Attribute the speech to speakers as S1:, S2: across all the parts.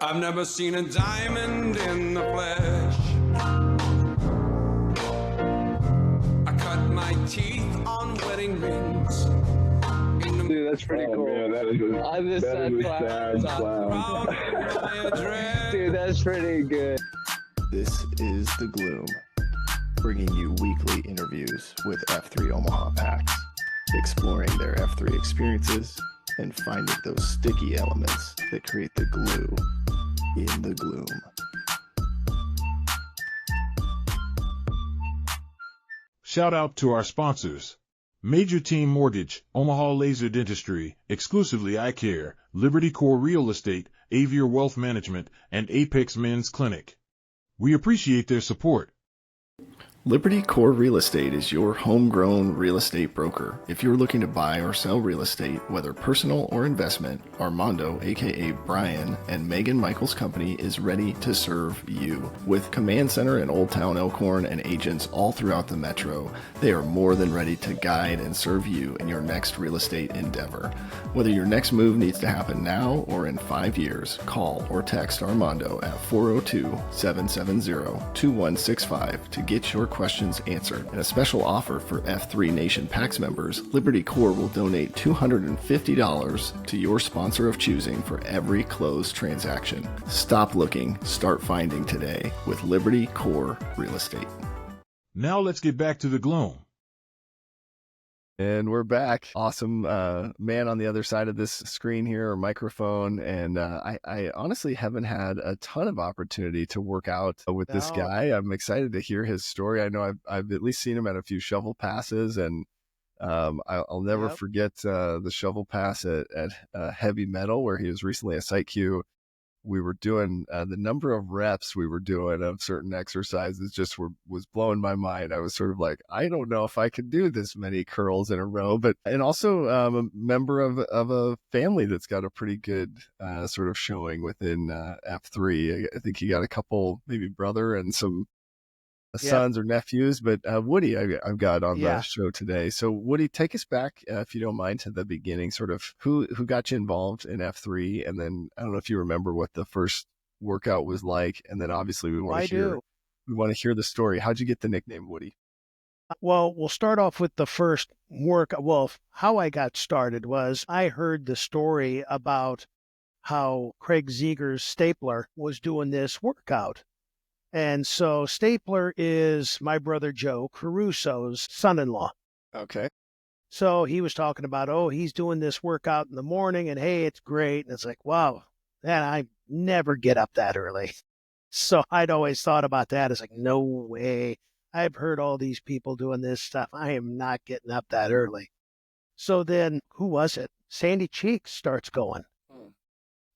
S1: I've never seen a diamond in the flesh. I cut my teeth on wedding rings.
S2: Dude, that's pretty cool.
S3: Man, that is a sad clown.
S2: Dude, that's pretty good.
S4: This is The Gloom, bringing you weekly interviews with F3 Omaha Packs, exploring their F3 experiences and finding those sticky elements that create the glue in the gloom.
S5: Shout out to our sponsors. Major Team Mortgage, Omaha Laser Dentistry, Exclusively Eye Care, Liberty Core Real Estate, Avier Wealth Management, and Apex Men's Clinic. We appreciate their support.
S4: Liberty Core Real Estate is your homegrown real estate broker. If you're looking to buy or sell real estate, whether personal or investment, Armando, aka Brian, and Megan Michaels' company is ready to serve you. With Command Center in Old Town Elkhorn and agents all throughout the metro, they are more than ready to guide and serve you in your next real estate endeavor. Whether your next move needs to happen now or in 5 years, call or text Armando at 402-770-2165 to get your questions answered. And a special offer for F3 Nation PAX members, Liberty Core will donate $250 to your sponsor of choosing for every closed transaction. Stop looking, start finding today with Liberty Core Real Estate.
S5: Now let's get back to the gloom.
S4: And we're back. Awesome man on the other side of this screen here, or microphone. And I honestly haven't had a ton of opportunity to work out with this guy. I'm excited to hear his story. I know I've at least seen him at a few shovel passes, and I'll never forget the shovel pass at Heavy Metal, where he was recently a site Q. We were doing the number of reps we were doing of certain exercises just was blowing my mind. I was sort of like, I don't know if I could do this many curls in a row, and also a member of a family that's got a pretty good sort of showing within F3. I think he got a couple, maybe brother and some sons or nephews, but Woody I've got on the show today. So Woody, take us back, if you don't mind, to the beginning, sort of who got you involved in F3, and then I don't know if you remember what the first workout was like, and then obviously we want to hear the story. How'd you get the nickname Woody?
S6: Well, we'll start off with the first workout. Well, how I got started was I heard the story about how Craig Zeger's stapler was doing this workout. And so Stapler is my brother Joe Caruso's son-in-law.
S4: Okay.
S6: So he was talking about, he's doing this workout in the morning, and hey, it's great. And it's like, wow, man, I never get up that early. So I'd always thought about that. It's like, no way. I've heard all these people doing this stuff. I am not getting up that early. So then, who was it? Sandy Cheeks starts going.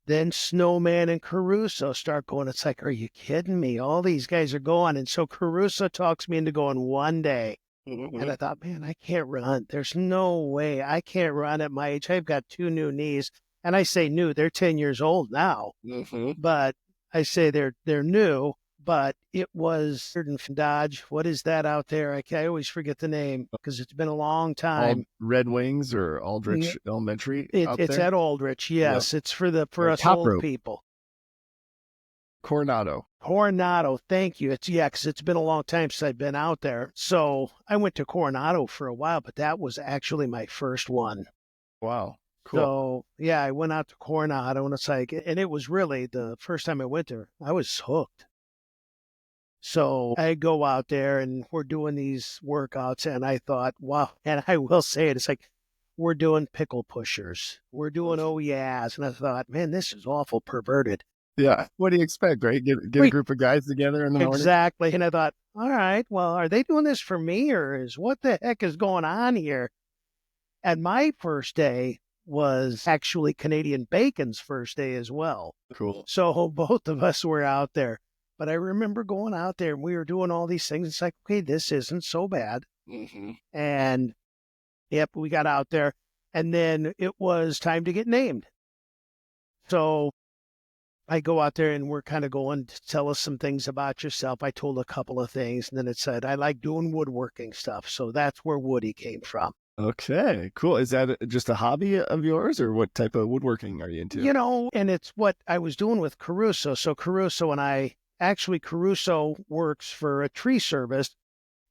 S6: Then Snowman and Caruso start going. It's like, are you kidding me? All these guys are going. And so Caruso talks me into going one day. Mm-hmm. And I thought, man, I can't run. There's no way I can't run at my age. I've got 2 new knees. And I say new, they're 10 years old now. Mm-hmm. But I say they're new. But it was Dodge. What is that out there? I always forget the name because it's been a long time.
S4: Red Wings or Aldrich Elementary?
S6: It's at Aldrich, yes. Yep. It's for us old people.
S4: Coronado,
S6: thank you. Because it's been a long time since I've been out there. So I went to Coronado for a while, but that was actually my first one.
S4: Wow. Cool.
S6: So, I went out to Coronado, and it's like, and it was really the first time I went there, I was hooked. So I go out there and we're doing these workouts, and I thought, wow. And I will say it, it's like, we're doing pickle pushers. We're doing yeahs. And I thought, man, this is awful perverted.
S4: Yeah. What do you expect, right? Get a group of guys together in the morning?
S6: Exactly. And I thought, all right, well, are they doing this for me, or what the heck is going on here? And my first day was actually Canadian Bacon's first day as well.
S4: Cool.
S6: So both of us were out there. But I remember going out there and we were doing all these things. It's like, okay, this isn't so bad. Mm-hmm. And we got out there, and then it was time to get named. So I go out there and we're kind of going to tell us some things about yourself. I told a couple of things, and then it said, I like doing woodworking stuff. So that's where Woody came from.
S4: Okay, cool. Is that just a hobby of yours, or what type of woodworking are you into?
S6: And it's what I was doing with Caruso. So Caruso works for a tree service,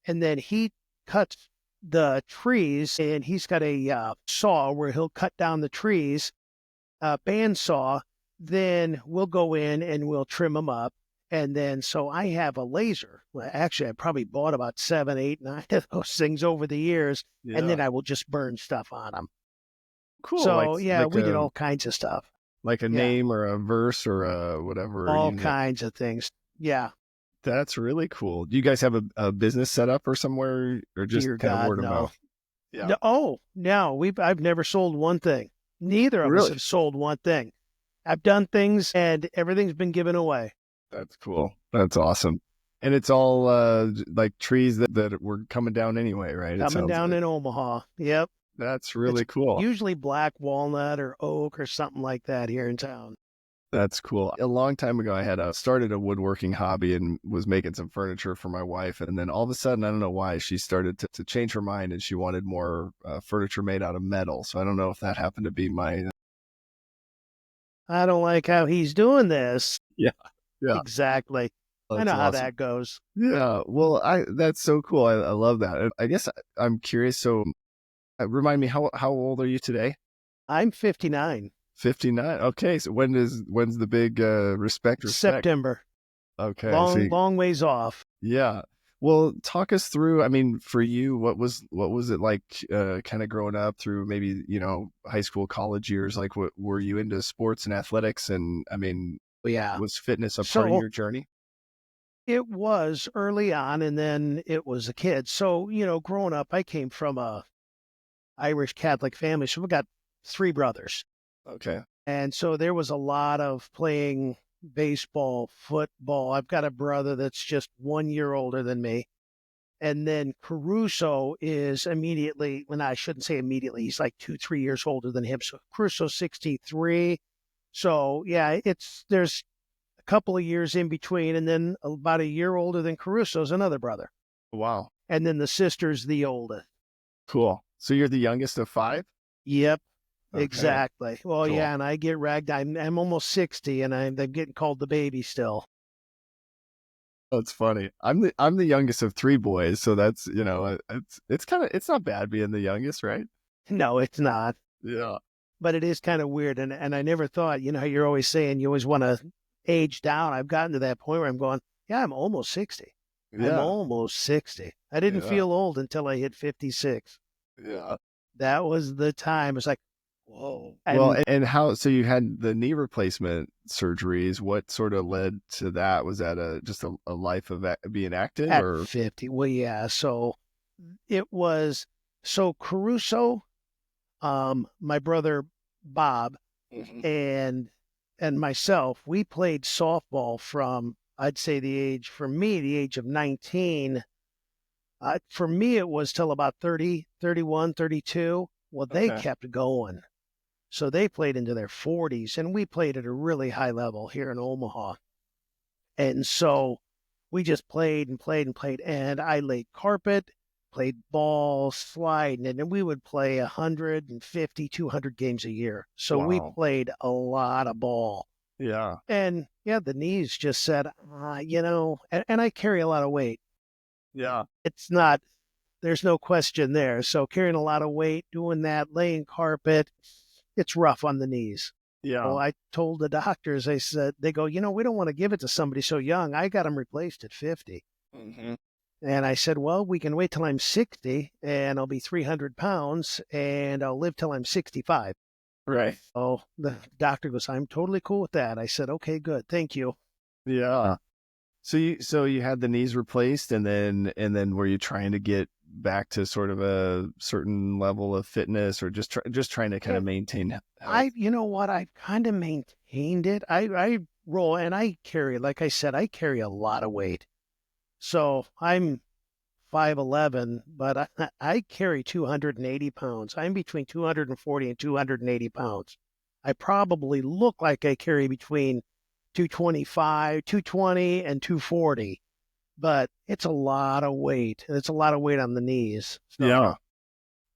S6: and then he cuts the trees, and he's got a saw where he'll cut down the trees, bandsaw. Then we'll go in and we'll trim them up. And then, so I have a laser. Well, actually, I probably bought about 7, 8, 9 of those things over the years, and then
S4: Yeah,
S6: I will just burn stuff on them.
S4: cool.
S6: So yeah, we did all kinds of stuff.
S4: like a
S6: Yeah,
S4: name or a verse or a whatever
S6: all
S4: unit.
S6: kinds of things. Yeah,
S4: That's really cool. Do you guys have a business set up or somewhere, or just
S6: dear
S4: kind of
S6: God,
S4: word of
S6: no.
S4: mouth? Yeah,
S6: No, oh, no, I've never sold one thing. Neither of us
S4: really.
S6: have sold one thing. I've done things, and everything's been given away.
S4: That's cool. That's awesome. And it's all like trees that were coming down anyway, right? It
S6: Coming
S4: sounds
S6: down
S4: like.
S6: in Omaha. Yep.
S4: That's
S6: It's
S4: really cool.
S6: usually black walnut or oak or something like that here in town.
S4: That's cool. A long time ago, I had started a woodworking hobby and was making some furniture for my wife. And then all of a sudden, I don't know why, she started to change her mind and she wanted more furniture made out of metal. So I don't know if that happened to be my.
S6: I don't like how he's doing this.
S4: Yeah. Yeah.
S6: Exactly. I
S4: That's
S6: know how
S4: awesome.
S6: that goes.
S4: Yeah. Well, that's so cool. I love that. I guess I'm curious. So remind me, how old are you today?
S6: I'm 59.
S4: 59. Okay. So when's the big respect?
S6: September.
S4: Okay.
S6: Long ways off.
S4: Yeah. Well, talk us through, I mean, for you, what was it like kind of growing up through maybe, high school, college years? Like what were you into sports and athletics? And I mean,
S6: Yeah.
S4: was fitness a part of
S6: So
S4: your journey?
S6: it was early on, and then it was a kid. So, growing up, I came from a Irish Catholic family. So we got 3 brothers.
S4: Okay.
S6: And so there was a lot of playing baseball, football. I've got a brother that's just 1 year older than me. And then Caruso is immediately, well, I shouldn't say immediately, he's like 2, 3 years older than him. So Caruso's 63. So yeah, there's a couple of years in between. And then about a year older than Caruso's another brother.
S4: Wow.
S6: And then the sister's the oldest.
S4: Cool. So you're the youngest of 5?
S6: Yep.
S4: Okay.
S6: Exactly. Well,
S4: Cool.
S6: yeah, and I get ragged. I'm almost 60, and I'm getting called the baby still.
S4: That's funny. I'm the youngest of 3 boys, so that's, it's not bad being the youngest, right?
S6: No, it's not.
S4: Yeah.
S6: But it is kind of weird, and I never thought. You're always saying you always want to age down. I've gotten to that point where I'm going, yeah, I'm almost 60. I'm
S4: Yeah.
S6: almost 60. I didn't
S4: Yeah.
S6: feel old until I hit 56.
S4: Yeah.
S6: That was the time. It's like, whoa.
S4: Well,
S6: And
S4: and so you had the knee replacement surgeries. What sort of led to that? Was that just a life of being active,
S6: at
S4: or?
S6: 50, well, yeah. So it was, so Caruso, my brother Bob,
S4: Mhm.
S6: and myself, we played softball from, I'd say for me, the age of 19. For me, it was till about 30, 31, 32. Well, they
S4: Okay.
S6: kept going. So they played into their 40s, and we played at a really high level here in Omaha. And so we just played and played and played. And I laid carpet, played ball, sliding, and then we would play 150, 200 games a year. So we
S4: Wow.
S6: played a lot of ball.
S4: Yeah.
S6: And yeah, the knees just said, and I carry a lot of weight.
S4: Yeah.
S6: It's not, there's no question there. So carrying a lot of weight, doing that, laying carpet, it's rough on the knees.
S4: Yeah.
S6: Well, I told the doctors, they go, we don't want to give it to somebody so young. I got them replaced at 50.
S4: Mhm.
S6: And I said, well, we can wait till I'm 60 and I'll be 300 pounds and I'll live till I'm 65.
S4: Right.
S6: Oh, the doctor goes, I'm totally cool with that. I said, okay, good. Thank you.
S4: Yeah. So you had the knees replaced, and then were you trying to get back to sort of a certain level of fitness, or just trying to kind of maintain health?
S6: You know what? I've kind of maintained it. I roll and I carry, like I said, I carry a lot of weight. So I'm 5'11", but I carry 280 pounds. I'm between 240 and 280 pounds. I probably look like I carry between 225, 220, and 240, but it's a lot of weight. And it's a lot of weight on the knees. So,
S4: Yeah.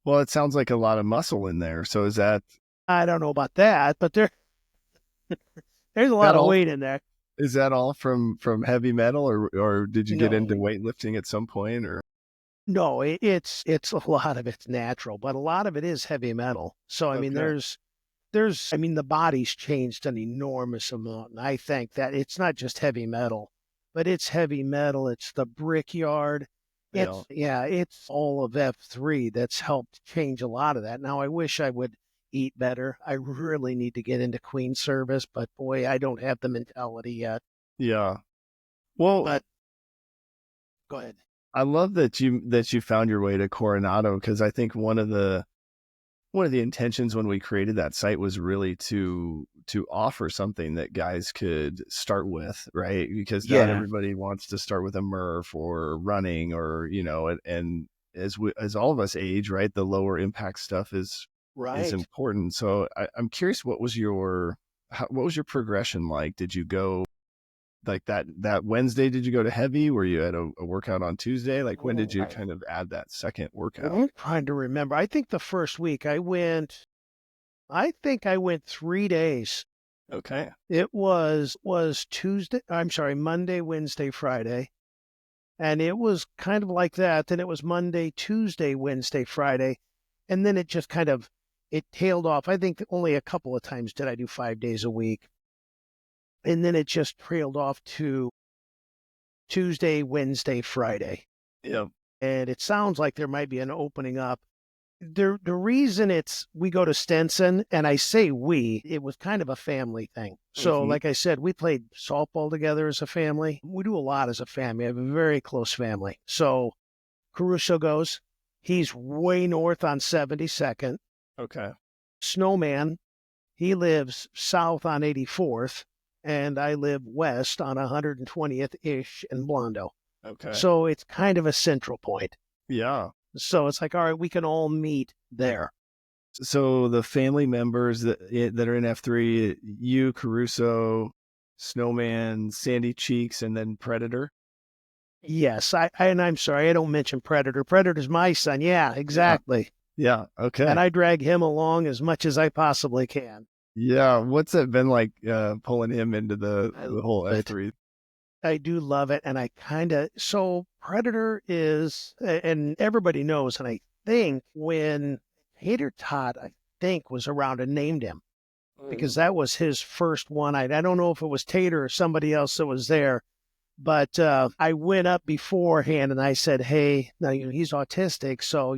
S4: Well, it sounds like a lot of muscle in there. So is that
S6: I don't know about that, but there's a
S4: that
S6: lot of
S4: all?
S6: weight in there.
S4: Is that all from heavy metal, or did you get into
S6: No,
S4: weightlifting at some point? Or
S6: no, it's a lot of it's natural, but a lot of it is heavy metal. So I mean,
S4: okay,
S6: I mean, the body's changed an enormous amount, and I think that it's not just heavy metal, but it's heavy metal. It's the brickyard.
S4: yeah,
S6: It's all of F3 that's helped change a lot of that. Now, I wish I would eat better. I really need to get into Queen service, but boy, I don't have the mentality yet.
S4: yeah. Well,
S6: But go ahead.
S4: I love that you found your way to Coronado, because I think one of the intentions when we created that site was really to offer something that guys could start with, right? Because not
S6: Yeah,
S4: everybody wants to start with a Murph or running, or and as all of us age, right, the lower impact stuff is
S6: right.
S4: important. So I'm curious, what was your progression like? Did you go like that Wednesday? Did you go to heavy? Were you at a workout on Tuesday? Like, when did you kind of add that second workout?
S6: I'm trying to remember. I think the first week I think I went 3 days.
S4: Okay.
S6: It was Tuesday. I'm sorry, Monday, Wednesday, Friday, and it was kind of like that. Then it was Monday, Tuesday, Wednesday, Friday, and then it just kind of it tailed off. I think only a couple of times did I do 5 days a week, and then it just trailed off to Tuesday, Wednesday, Friday.
S4: Yeah.
S6: And it sounds like there might be an opening up. The reason we go to Stenson, and I say it was kind of a family thing. So,
S4: Hmm.
S6: like I said, we played softball together as a family. We do a lot as a family. I have a very close family. So Caruso goes. He's way north on 72nd.
S4: Okay.
S6: Snowman, he lives south on 84th, and I live west on 120th ish in Blondo.
S4: Okay.
S6: So it's kind of a central point.
S4: Yeah.
S6: So it's like, all right, we can all meet there.
S4: So the family members that are in F3, you, Caruso, Snowman, Sandy Cheeks, and then Predator.
S6: Yes, and I'm sorry, I don't mention Predator. Predator's my son. Yeah, exactly.
S4: Yeah. Okay.
S6: And I drag him along as much as I possibly can.
S4: Yeah. What's it been like pulling him into the whole
S6: love it.
S4: F3?
S6: I do love it. And so Predator is, and everybody knows, and I think when Hater Todd, I think, was around and named him, because that was his first one. I don't know if it was Tater or somebody else that was there, but I went up beforehand and I said, hey, now he's autistic, so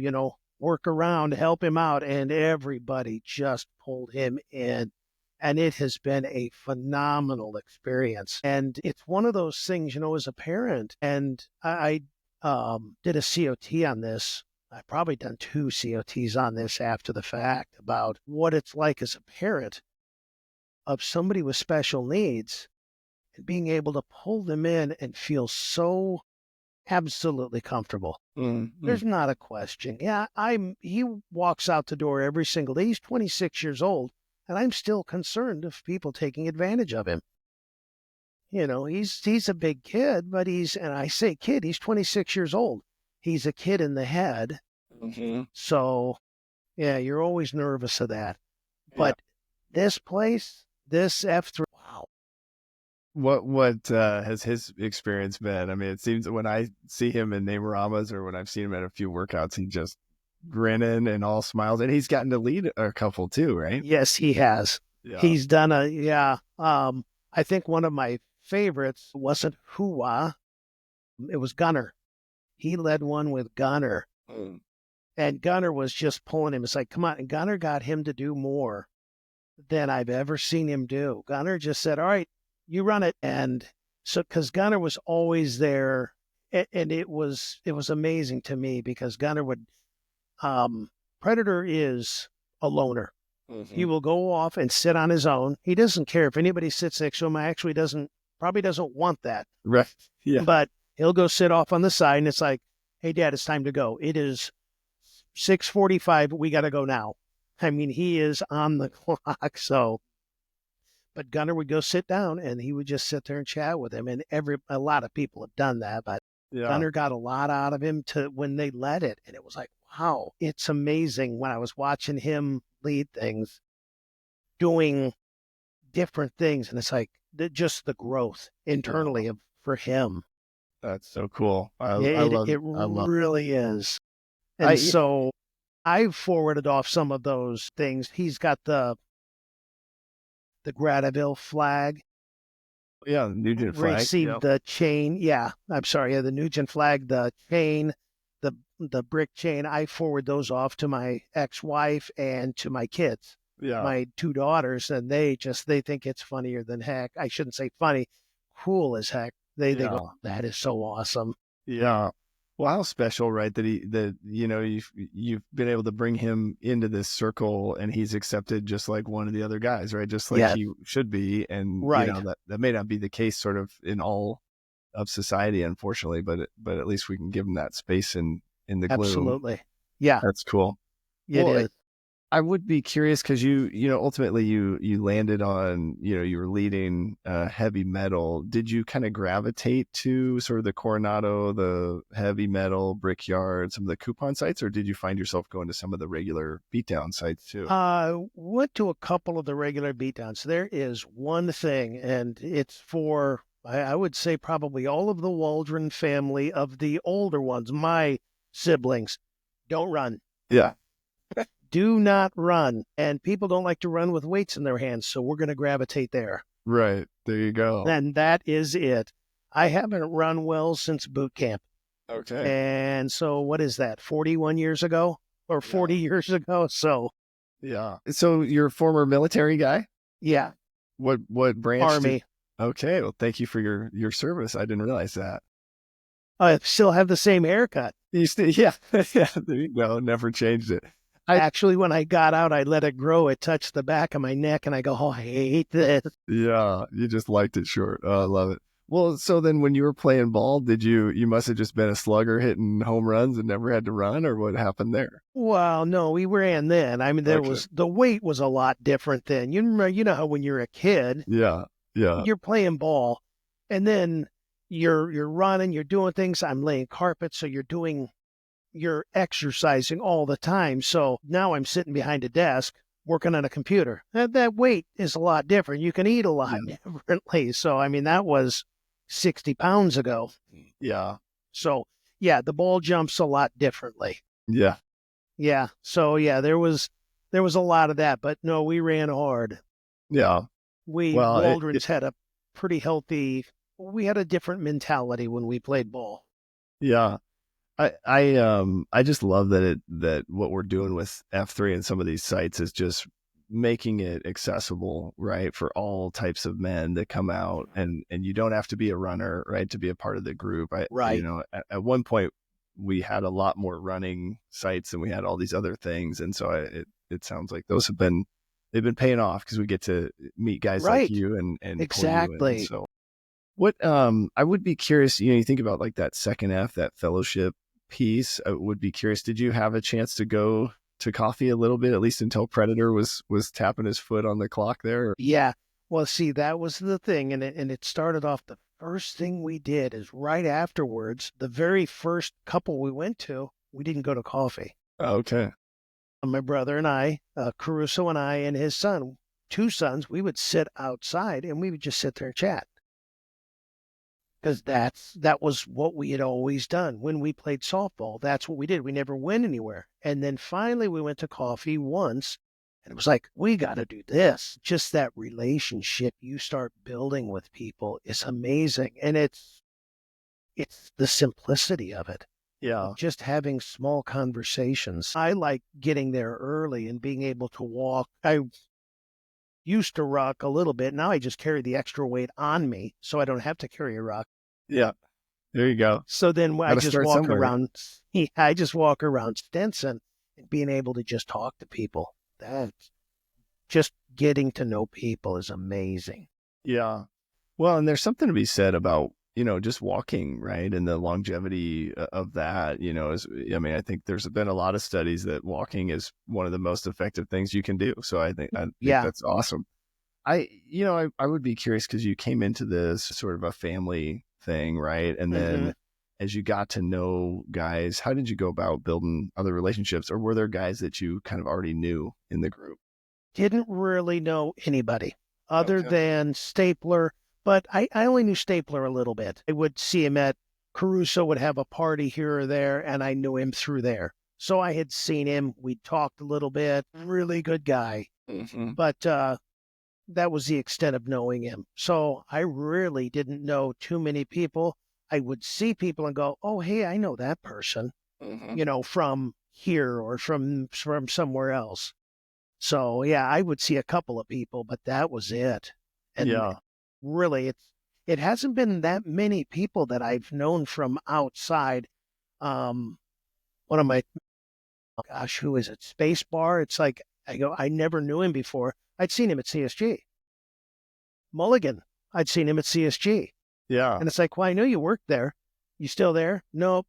S6: work around, help him out, and everybody just pulled him in. And it has been a phenomenal experience. And it's one of those things, as a parent, and I did a COT on this. I've probably done 2 COTs on this after the fact about what it's like as a parent of somebody with special needs and being able to pull them in and feel so absolutely comfortable. There's not a question. Yeah, he walks out the door every single day. He's 26 years old, and I'm still concerned of people taking advantage of him. He's a big kid, but and I say kid, he's 26 years old. He's a kid in the head.
S4: Mm-hmm.
S6: So, yeah, you're always nervous of that. But this place, this F3, wow.
S4: What has his experience been? I mean, it seems when I see him in Namaramas, or when I've seen him at a few workouts, he just grinning and all smiles, and he's gotten to lead a couple too, right?
S6: Yes, he has.
S4: Yeah.
S6: He's done I think one of my favorites wasn't Hua. It was Gunner. He led one with Gunner. And Gunner was just pulling him. It's like, come on. And Gunner got him to do more than I've ever seen him do. Gunner just said, all right, you run it. And so, because Gunner was always there, and it was amazing to me, because Gunner would, Predator is a loner. Mm-hmm. He will go off and sit on his own. He doesn't care if anybody sits next to him. Actually probably doesn't want that.
S4: Right. Yeah.
S6: But he'll go sit off on the side, and it's like, hey, Dad, it's time to go. It is 6:45. We got to go now. I mean, he is on the clock. So, but Gunner would go sit down, and he would just sit there and chat with him. And a lot of people have done that, but Gunner got a lot out of him when they let it. And it was like, wow, it's amazing when I was watching him lead things, doing different things. And it's like just the growth internally for him.
S4: That's so cool.
S6: It
S4: I love,
S6: really is. And
S4: I,
S6: so I've forwarded off some of those things. He's got the Gradiville flag,
S4: yeah, Nugent flag.
S6: received the chain. Yeah, I'm sorry. Yeah, the Nugent flag, the chain, the brick chain. I forward those off to my ex-wife and to my kids,
S4: Yeah.
S6: my two daughters, and they think it's funnier than heck. I shouldn't say funny, cool as heck. They go, that is so awesome.
S4: Yeah. Well, how special, right? That you've been able to bring him into this circle, and he's accepted just like one of the other guys, right? Just like he should be, and
S6: right.
S4: That may not be the case, sort of in all of society, unfortunately, but at least we can give him that space in the gloom.
S6: Absolutely, yeah,
S4: that's cool.
S6: It is.
S4: I would be curious because ultimately you landed on, you were leading heavy metal. Did you kind of gravitate to sort of the Coronado, the heavy metal, Brickyard, some of the coupon sites, or did you find yourself going to some of the regular beatdown sites too?
S6: Went to a couple of the regular beatdowns. There is one thing, and it's for, I would say probably all of the Waldron family of the older ones, my siblings, don't run.
S4: Yeah.
S6: Do not run. And people don't like to run with weights in their hands, so we're going to gravitate there.
S4: Right. There you go.
S6: And that is it. I haven't run well since boot camp.
S4: Okay.
S6: And so what is that, 41 years ago or 40 years ago? So.
S4: Yeah. So you're a former military guy?
S6: Yeah.
S4: What branch?
S6: Army.
S4: Okay. Well, thank you for your service. I didn't realize that.
S6: I still have the same haircut.
S4: Yeah. Yeah. There you go. Never changed it.
S6: Actually, when I got out, I let it grow. It touched the back of my neck, and I go, oh, I hate this.
S4: Yeah, you just liked it short. Oh, I love it. Well, so then when you were playing ball, you must have just been a slugger hitting home runs and never had to run, or what happened there?
S6: Well, no, we ran then. I mean, the weight was a lot different then. You know how when you're a kid,
S4: yeah,
S6: you're playing ball, and then you're running, you're doing things. I'm laying carpet, so you're exercising all the time. So now I'm sitting behind a desk working on a computer. That weight is a lot different. You can eat a lot differently. So, I mean, that was 60 pounds ago.
S4: Yeah.
S6: So, yeah, the ball jumps a lot differently.
S4: Yeah.
S6: Yeah. So, yeah, there was a lot of that, but no, we ran hard.
S4: Yeah.
S6: Waldron's had a pretty healthy, we had a different mentality when we played ball.
S4: Yeah. I just love that what we're doing with F3 and some of these sites is just making it accessible, right, for all types of men that come out, and you don't have to be a runner, right, to be a part of the group.
S6: Right.
S4: At one point we had a lot more running sites than we had all these other things, and so it sounds like they've been paying off because we get to meet guys like you and
S6: exactly.
S4: So what I would be curious, you think about like that second F, that fellowship piece. I would be curious, did you have a chance to go to coffee a little bit, at least until Predator was tapping his foot on the clock there?
S6: Yeah. Well, see, that was the thing. And it started off, the first thing we did is right afterwards, the very first couple we went to, we didn't go to coffee.
S4: Okay.
S6: My brother and I, Caruso and I and his son, two sons, we would sit outside and we would just sit there and chat. Because that was what we had always done when we played softball. That's what we did. We never went anywhere. And then finally we went to coffee once, and it was like, we got to do this. Just that relationship you start building with people is amazing. And it's the simplicity of it.
S4: Yeah.
S6: Just having small conversations. I like getting there early and being able to walk. I used to rock a little bit. Now I just carry the extra weight on me, so I don't have to carry a rock.
S4: Yeah. There you go.
S6: So then I just walk around. I just walk around Stinson and being able to just talk to people. That's just getting to know people is amazing.
S4: Yeah. Well, and there's something to be said about, just walking, right? And the longevity of that, I think there's been a lot of studies that walking is one of the most effective things you can do. So I think that's awesome. I would be curious because you came into this sort of a family thing, right? And then as you got to know guys, how did you go about building other relationships, or were there guys that you kind of already knew in the group?
S6: Didn't really know anybody other
S4: Okay.
S6: than Stapler, but I only knew Stapler a little bit. I would see him at Caruso would have a party here or there, and I knew him through there. So I had seen him. We talked a little bit. Really good guy.
S4: Mm-hmm.
S6: But that was the extent of knowing him. So I really didn't know too many people. I would see people and go, oh, hey, I know that person,
S4: Mm-hmm.
S6: from here or from somewhere else. So yeah, I would see a couple of people, but that was it. And
S4: Yeah.
S6: really, it hasn't been that many people that I've known from outside. Um, one of my, oh gosh, who is it? Space Bar. It's like I never knew him before. I'd seen him at CSG. Mulligan. I'd seen him at CSG,
S4: Yeah.
S6: and it's like, well, I know you worked there. You still there? Nope.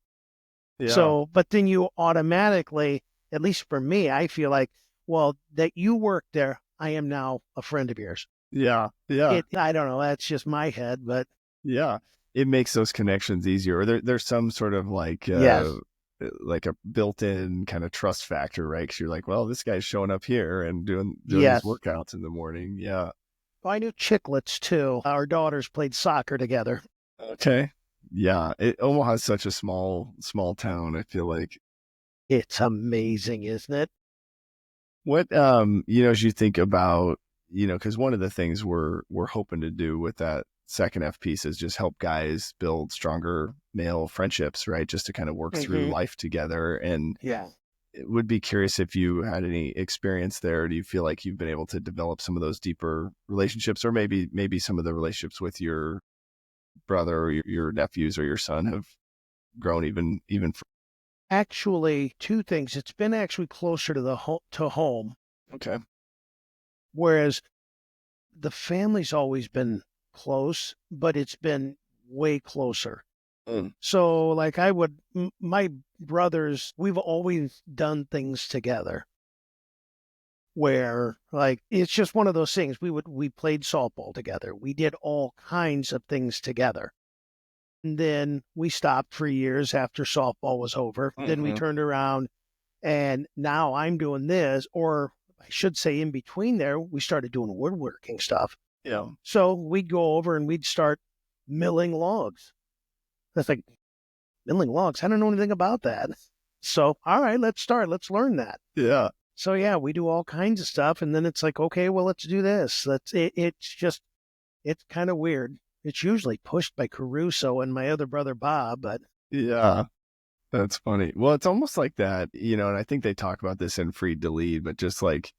S4: Yeah.
S6: So, but then you automatically, at least for me, I feel like, well, that you worked there, I am now a friend of yours.
S4: Yeah. Yeah.
S6: I don't know. That's just my head, but
S4: Yeah. It makes those connections easier. Or there's some sort of
S6: yes,
S4: like a built-in kind of trust factor, right? Because you're like, well, this guy's showing up here and doing these
S6: yes.
S4: workouts in the morning. Yeah.
S6: Well, I knew Chicklets too. Our daughters played soccer together.
S4: Okay. Yeah. Omaha's such a small town, I feel like.
S6: It's amazing, isn't it?
S4: What as you think about, because one of the things we're hoping to do with that second F piece is just help guys build stronger male friendships, right? Just to kind of work through
S6: Mm-hmm.
S4: life together. And
S6: Yeah.
S4: it would be curious if you had any experience there. Do you feel like you've been able to develop some of those deeper relationships, or maybe some of the relationships with your brother or your nephews or your son have grown even
S6: Actually, two things. It's been actually closer to to home,
S4: okay.
S6: whereas the family's always been close, but it's been way closer.
S4: Mm.
S6: So, like, my brothers, we've always done things together where, like, it's just one of those things. We played softball together. We did all kinds of things together. And then we stopped for years after softball was over. Then we
S4: Mm-hmm.
S6: turned around and now I'm doing this, or I should say in between there, we started doing woodworking stuff.
S4: Yeah.
S6: So we'd go over and we'd start milling logs. That's like, milling logs. I don't know anything about that. So, all right, let's start. Let's learn that.
S4: Yeah.
S6: So yeah, we do all kinds of stuff. And then it's like, okay, well, let's do this. It's kind of weird. It's usually pushed by Caruso and my other brother, Bob, but
S4: Yeah. That's funny. Well, it's almost like that, and I think they talk about this in Free to Lead, but just like,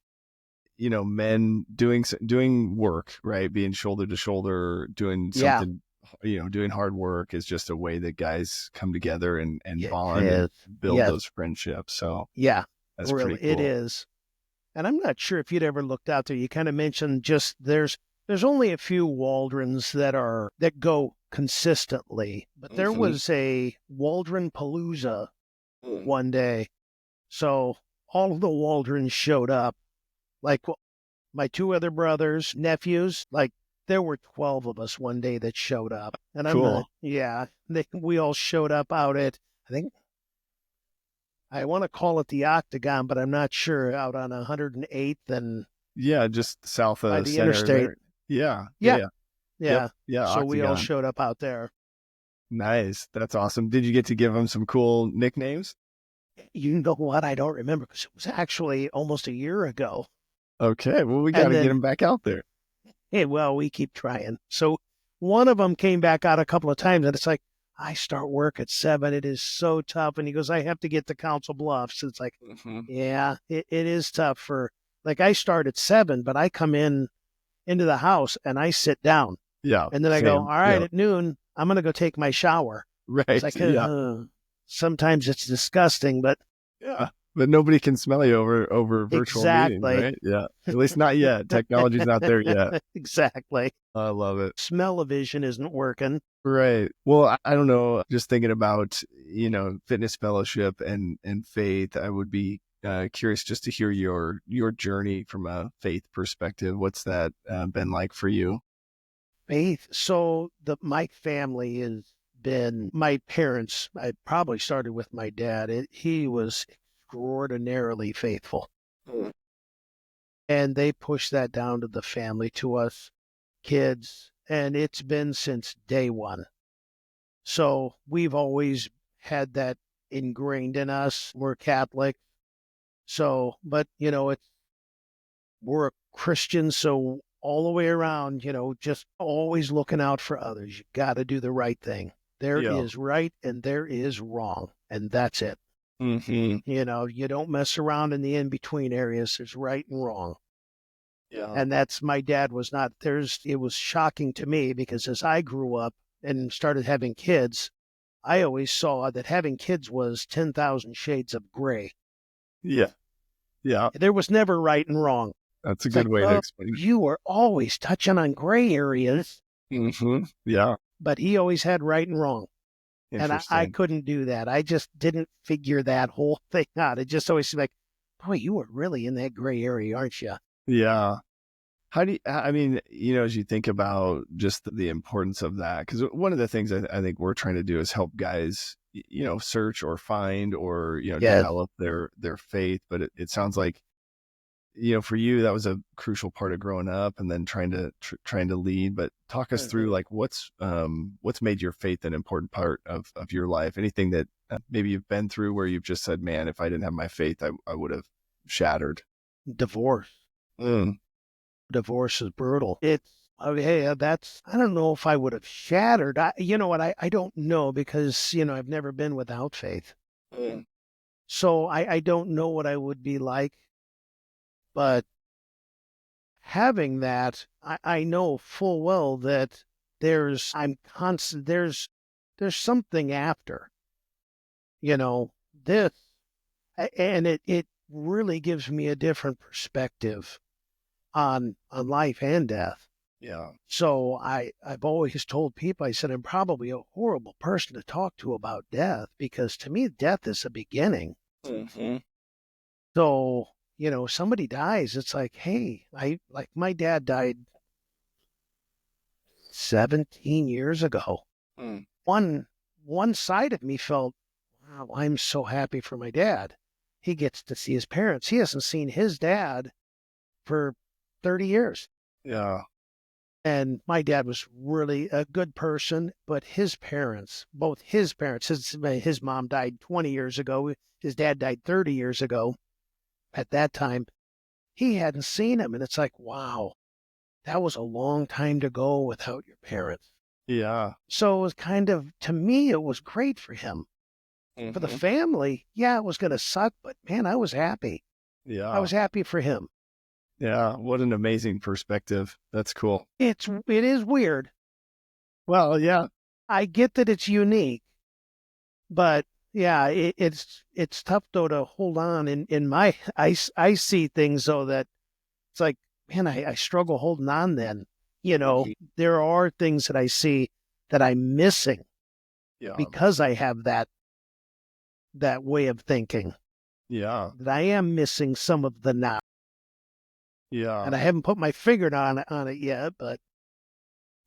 S4: men doing work, right? Being shoulder to shoulder, doing
S6: yeah,
S4: something, doing hard work is just a way that guys come together and
S6: it
S4: bond and
S6: is.
S4: build
S6: Yes.
S4: those friendships. So
S6: Yeah,
S4: that's
S6: really,
S4: pretty
S6: it
S4: cool.
S6: is. And I'm not sure if you'd ever looked out there. You kind of mentioned just there's only a few Waldrons that go consistently, but there
S4: Mhm.
S6: was a Waldron Palooza
S4: Mm.
S6: one day. So all of the Waldrons showed up. Like my two other brothers, nephews, like there were 12 of us one day that showed up. And
S4: Cool.
S6: we all showed up out at, I think, I want to call it the Octagon, but I'm not sure, out on 108th and
S4: Yeah, just south
S6: by
S4: of
S6: the
S4: center
S6: interstate.
S4: there. Yeah. Yeah.
S6: Yeah,
S4: Yeah. Yep.
S6: yeah.
S4: Yeah.
S6: So we all
S4: Octagon.
S6: showed up out there.
S4: Nice. That's awesome. Did you get to give them some cool nicknames?
S6: You know what? I don't remember because it was actually almost a year ago.
S4: Okay. Well, we got
S6: And
S4: to get
S6: then,
S4: them back out there.
S6: hey, well, we keep trying. So one of them came back out a couple of times, and it's like, I start work at 7. It is so tough. And he goes, I have to get to Council Bluffs. It's like,
S4: Mhm.
S6: yeah, it is tough for, like, I start at 7, but I come into the house and I sit down.
S4: Yeah.
S6: And then I go, all
S4: Same.
S6: right,
S4: Yeah.
S6: at noon, I'm going to go take my shower.
S4: Right.
S6: It's like,
S4: Yeah.
S6: sometimes it's disgusting, but
S4: Yeah. But nobody can smell you over virtual meetings,
S6: exactly.
S4: right? Yeah. At least not yet. Technology's not there yet.
S6: Exactly.
S4: I love it.
S6: Smell-o-vision isn't working.
S4: Right. Well, I don't know. Just thinking about, fitness fellowship and faith, I would be curious just to hear your journey from a faith perspective. What's that been like for you?
S6: Faith. So my family is been my parents. I probably started with my dad. He was extraordinarily faithful. And they pushed that down to the family, to us kids. And it's been since day one. So we've always had that ingrained in us. We're Catholic. So, but, we're a Christian. So all the way around, just always looking out for others. You got to do the right thing. There is right and there is wrong. And that's it.
S4: Mm-hmm.
S6: You don't mess around in the in-between areas. There's right and wrong.
S4: Yeah.
S6: And that's, my dad was not, it was shocking to me because as I grew up and started having kids, I always saw that having kids was 10,000 shades of gray.
S4: Yeah. Yeah.
S6: There was never right and wrong.
S4: That's a good way to explain it.
S6: You were always touching on gray areas.
S4: Mm-hmm. Yeah.
S6: But he always had right and wrong. And I couldn't do that. I just didn't figure that whole thing out. It just always seemed like, boy, you were really in that gray area, aren't you?
S4: Yeah. How do you, I mean, as you think about just the importance of that, because one of the things I think we're trying to do is help guys, search or find or, develop their faith. But it sounds like, for you, that was a crucial part of growing up and then trying to lead. But talk us through like what's made your faith an important part of your life? Anything that maybe you've been through where you've just said, man, if I didn't have my faith, I would have shattered.
S6: Divorce. Divorce is brutal. I don't know if I would have shattered. You know what? I don't know because, I've never been without faith. So I don't know what I would be like. But having that, I know full well that there's something after, this, and it really gives me a different perspective on life and death.
S4: Yeah.
S6: So I've always told people, I said, I'm probably a horrible person to talk to about death because to me, death is a beginning.
S4: Mm-hmm.
S6: So, somebody dies, it's like, hey, like my dad died 17 years ago. One side of me felt, wow, I'm so happy for my dad. He gets to see his parents. He hasn't seen his dad for 30 years.
S4: Yeah.
S6: And my dad was really a good person, but both his parents, his mom died 20 years ago. His dad died 30 years ago. At that time, he hadn't seen him. And it's like, wow, that was a long time to go without your parents.
S4: Yeah.
S6: So it was to me, it was great for him. Mm-hmm. For the family, yeah, it was going to suck, but man, I was happy.
S4: Yeah.
S6: I was happy for him.
S4: Yeah. What an amazing perspective. That's cool.
S6: It is weird.
S4: Well, yeah.
S6: I get that it's unique, but yeah, it's tough though to hold on. I see things though that it's like, man, I struggle holding on then. There are things that I see that I'm missing because I have that way of thinking.
S4: Yeah.
S6: That I am missing some of the now.
S4: Yeah.
S6: And I haven't put my finger on it yet, but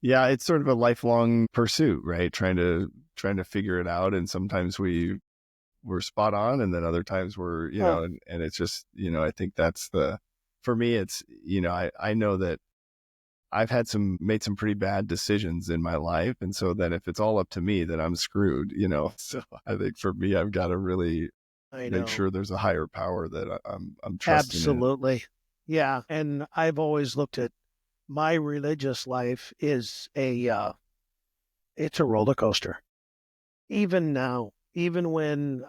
S4: yeah, it's sort of a lifelong pursuit, right? Trying to figure it out. And sometimes we're spot on. And then other times we're, and it's just, I think that's for me, it's, I know that I've made some pretty bad decisions in my life. And so then if it's all up to me, then I'm screwed, So I think for me, I've got to really make sure there's a higher power that I'm trusting.
S6: Absolutely. Yeah. And I've always looked at my religious life is it's a roller coaster. Even now, even when,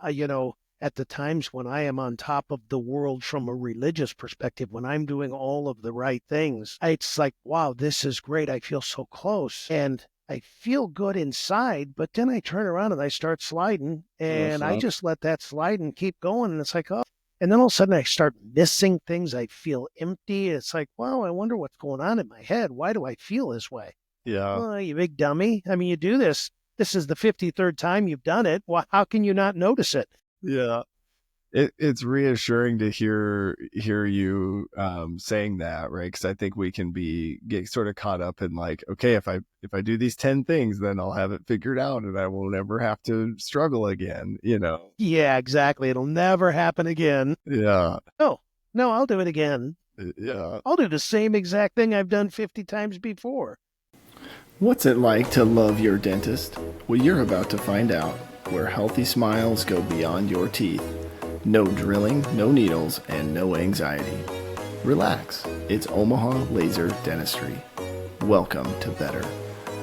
S6: at the times when I am on top of the world from a religious perspective, when I'm doing all of the right things, it's like, wow, this is great. I feel so close and I feel good inside, but then I turn around and I start sliding and I just let that slide and keep going. And it's like, oh, and then all of a sudden I start missing things. I feel empty. It's like, wow, I wonder what's going on in my head. Why do I feel this way?
S4: Yeah.
S6: Oh, you big dummy. I mean, you do this. This is the 53rd time you've done it. Well, how can you not notice it?
S4: Yeah. it's reassuring to hear you saying that, right? Because I think we can get sort of caught up in like, okay, if I do these 10 things, then I'll have it figured out and I will never have to struggle again, you know?
S6: Yeah, exactly. It'll never happen again.
S4: Yeah.
S6: No, I'll do it again.
S4: Yeah.
S6: I'll do the same exact thing I've done 50 times before.
S4: What's it like to love your dentist? Well, you're about to find out, where healthy smiles go beyond your teeth. No drilling, no needles, and no anxiety. Relax. It's Omaha Laser Dentistry. Welcome to Better.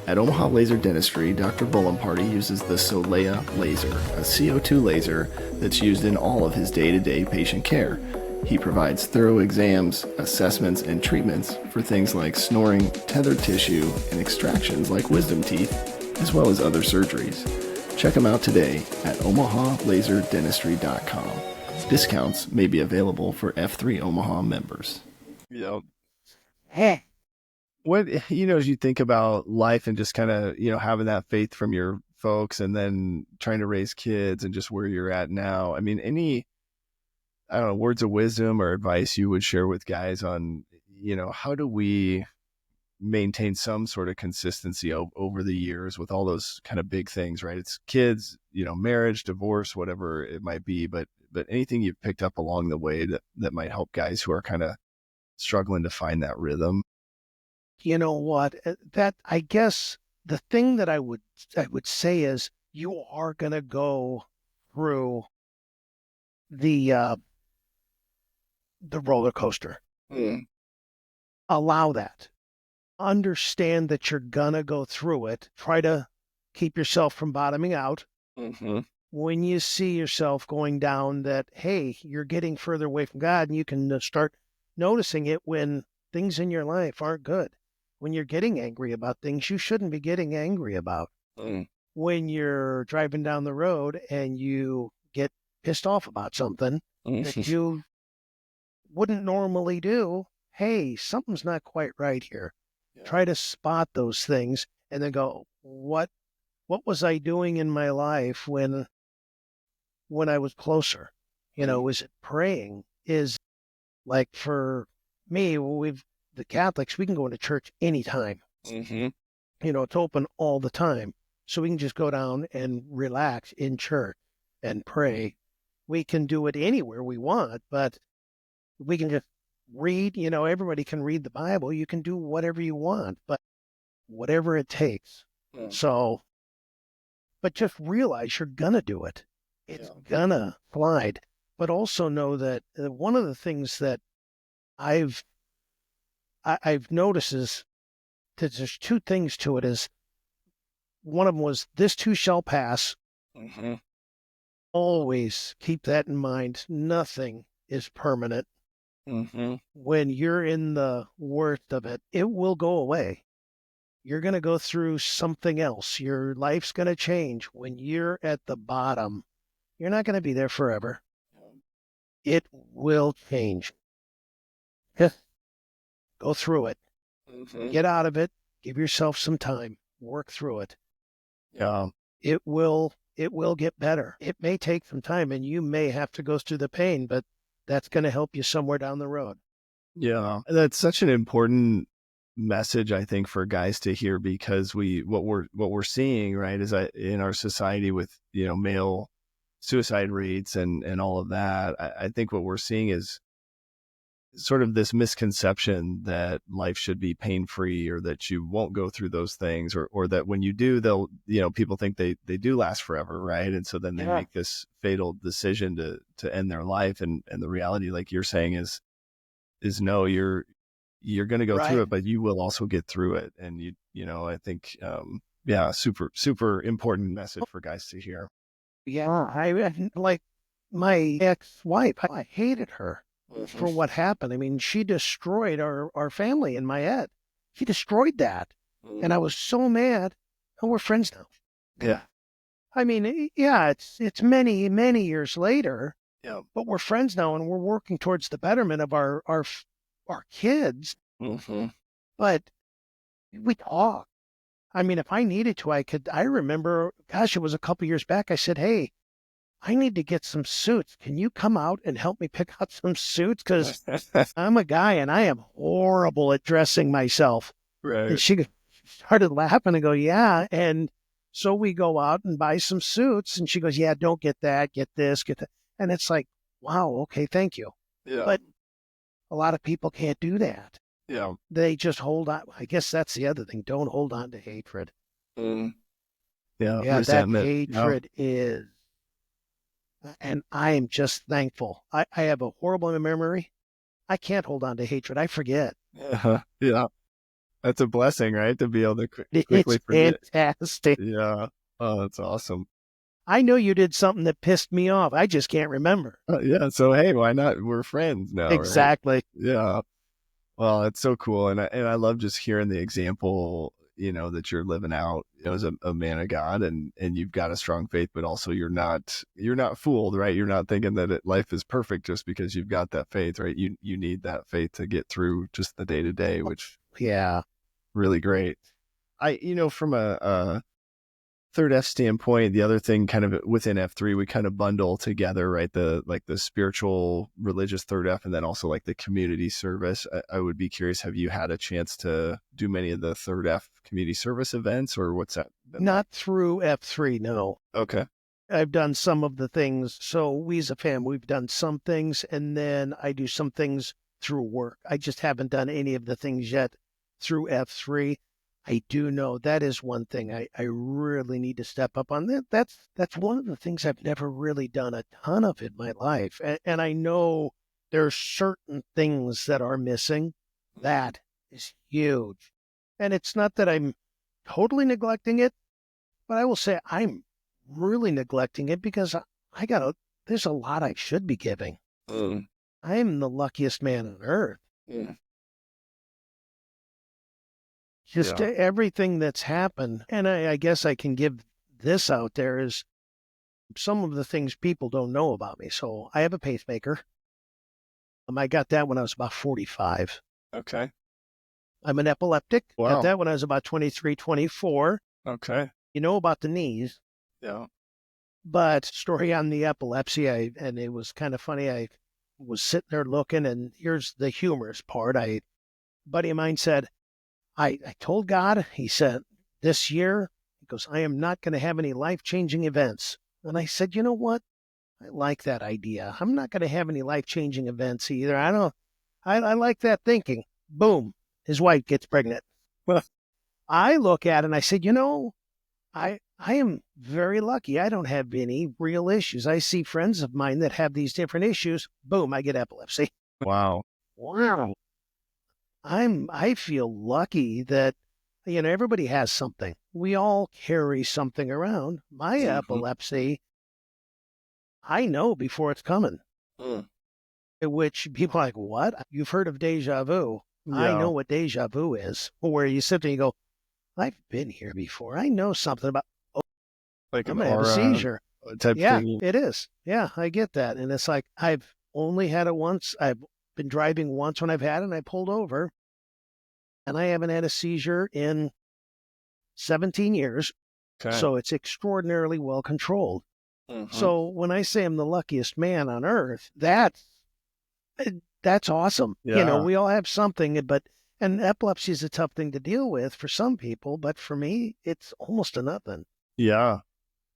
S4: At Omaha Laser Dentistry, Dr. Bullenparty uses the Solea laser, a CO2 laser that's used in all of his day-to-day patient care. He provides thorough exams, assessments, and treatments for things like snoring, tethered tissue, and extractions like wisdom teeth, as well as other surgeries. Check him out today at omahalaserdentistry.com. Discounts may be available for F3 Omaha members. Yep. What, as you think about life and just kind of, having that faith from your folks and then trying to raise kids and just where you're at now, I mean, any, I don't know, words of wisdom or advice you would share with guys on, how do we maintain some sort of consistency over the years with all those kind of big things, right? It's kids, marriage, divorce, whatever it might be, but anything you've picked up along the way that might help guys who are kind of struggling to find that rhythm.
S6: You know what? That, I guess the thing that I would say is you are going to go through the roller coaster. Allow that. Understand that you're going to go through it. Try to keep yourself from bottoming out. When you see yourself going down, that, hey, you're getting further away from God, and you can start noticing it when things in your life aren't good. When you're getting angry about things you shouldn't be getting angry about. When you're driving down the road and you get pissed off about something that you wouldn't normally do, hey, something's not quite right here. Yeah. Try to spot those things and then go, what was I doing in my life when I was closer? Is it praying? Is, like, for me, the Catholics, we can go into church anytime. It's open all the time. So we can just go down and relax in church and pray. We can do it anywhere we want, but we can just read, everybody can read the Bible. You can do whatever you want, but whatever it takes. So, but just realize you're going to do it. It's going to slide. But also know that one of the things that I've noticed is that there's two things to it. Is one of them was, this too shall pass. Always keep that in mind. Nothing is permanent. When you're in the worst of it, it will go away. You're going to go through something else. Your life's going to change. When you're at the bottom, you're not going to be there forever. It will change. Just go through it. Get out of it. Give yourself some time. Work through it. Yeah. It will get better. It may take some time and you may have to go through the pain, but that's going to help you somewhere down the road. Yeah. That's such an important message, I think, for guys to hear, because what we're seeing, right, is in our society with, male suicide rates and all of that, I think what we're seeing is sort of this misconception that life should be pain-free, or that you won't go through those things, or that when you do, they'll, people think they do last forever. Right. And so then they make this fatal decision to end their life. And the reality, like you're saying, is no, you're going to go through it, but you will also get through it. And I think, super, super important message for guys to hear. Yeah. I like my ex-wife, I hated her for what happened. I mean, she destroyed our family in my head. She destroyed that. And I was so mad. And we're friends now. Yeah. I mean, it's many, many years later. Yeah. But we're friends now, and we're working towards the betterment of our kids. But we talk. I mean, if I needed to, I remember, gosh, it was a couple years back. I said, hey, I need to get some suits. Can you come out and help me pick out some suits? Because I'm a guy and I am horrible at dressing myself.
S4: Right.
S6: And she started laughing and go, yeah. And so we go out and buy some suits. And she goes, yeah, don't get that, get this, get that. And it's like, wow, okay, thank you.
S4: Yeah.
S6: But a lot of people can't do that.
S4: Yeah.
S6: They just hold on. I guess that's the other thing. Don't hold on to hatred.
S4: Mm. Yeah.
S6: Yeah, that
S4: Resentment.
S6: hatred is. And I am just thankful. I have a horrible memory. I can't hold on to hatred. I forget.
S4: Yeah. That's a blessing, right? To be able to quickly
S6: It's
S4: forget.
S6: fantastic.
S4: Yeah. Oh, that's awesome.
S6: I know you did something that pissed me off. I just can't remember.
S4: Yeah. So, hey, why not? We're friends now.
S6: Exactly.
S4: Right? Yeah. Well, it's so cool. And I love just hearing the example, that you're living out, as a man of God, and you've got a strong faith, but also you're not fooled, right? You're not thinking that life is perfect just because you've got that faith, right? You need that faith to get through just the day to day, which
S6: Yeah.
S4: really great. From a third F standpoint, the other thing kind of within F3, we kind of bundle together, right? The spiritual, religious third F, and then also like the community service. I would be curious, have you had a chance to do many of the third F community service events, or what's that been
S6: Not through F3, no.
S4: like? Okay.
S6: I've done some of the things. So we as a family, we've done some things, and then I do some things through work. I just haven't done any of the things yet through F3. I do know that is one thing I really need to step up on. That's one of the things I've never really done a ton of in my life. And I know there are certain things that are missing. That is huge. And it's not that I'm totally neglecting it, but I will say I'm really neglecting it because there's a lot I should be giving. I'm the luckiest man on earth.
S4: Yeah.
S6: Just everything that's happened. And I guess I can give this out there is some of the things people don't know about me. So I have a pacemaker. I got that when I was about 45.
S4: Okay.
S6: I'm an epileptic.
S4: Wow.
S6: Got that when I was about 23, 24.
S4: Okay.
S6: You know about the knees.
S4: Yeah.
S6: But story on the epilepsy, and it was kind of funny. I was sitting there looking, and here's the humorous part. A buddy of mine said, I told God, he said, this year, he goes, I am not going to have any life-changing events. And I said, you know what? I like that idea. I'm not going to have any life-changing events either. I like that thinking. Boom. His wife gets pregnant. Well, I look at it and I said, I am very lucky. I don't have any real issues. I see friends of mine that have these different issues. Boom, I get epilepsy.
S4: Wow.
S6: Wow. I feel lucky that, everybody has something. We all carry something around. My epilepsy, I know before it's coming. Which people are like, what? You've heard of deja vu.
S4: Yeah.
S6: I know what deja vu is. Where you sit there and you go, I've been here before. I know something about,
S4: Like
S6: I'm
S4: an
S6: going to have a
S4: aura
S6: seizure.
S4: type
S6: Yeah,
S4: thing.
S6: it is. Yeah, I get that. And it's like, I've only had it once. I've been driving once when I've had it, and I pulled over. And I haven't had a seizure in 17 years.
S4: Okay.
S6: So it's extraordinarily well controlled. So when I say I'm the luckiest man on earth, that's awesome.
S4: Yeah.
S6: We all have something, and epilepsy is a tough thing to deal with for some people, but for me, it's almost a nothing.
S4: Yeah.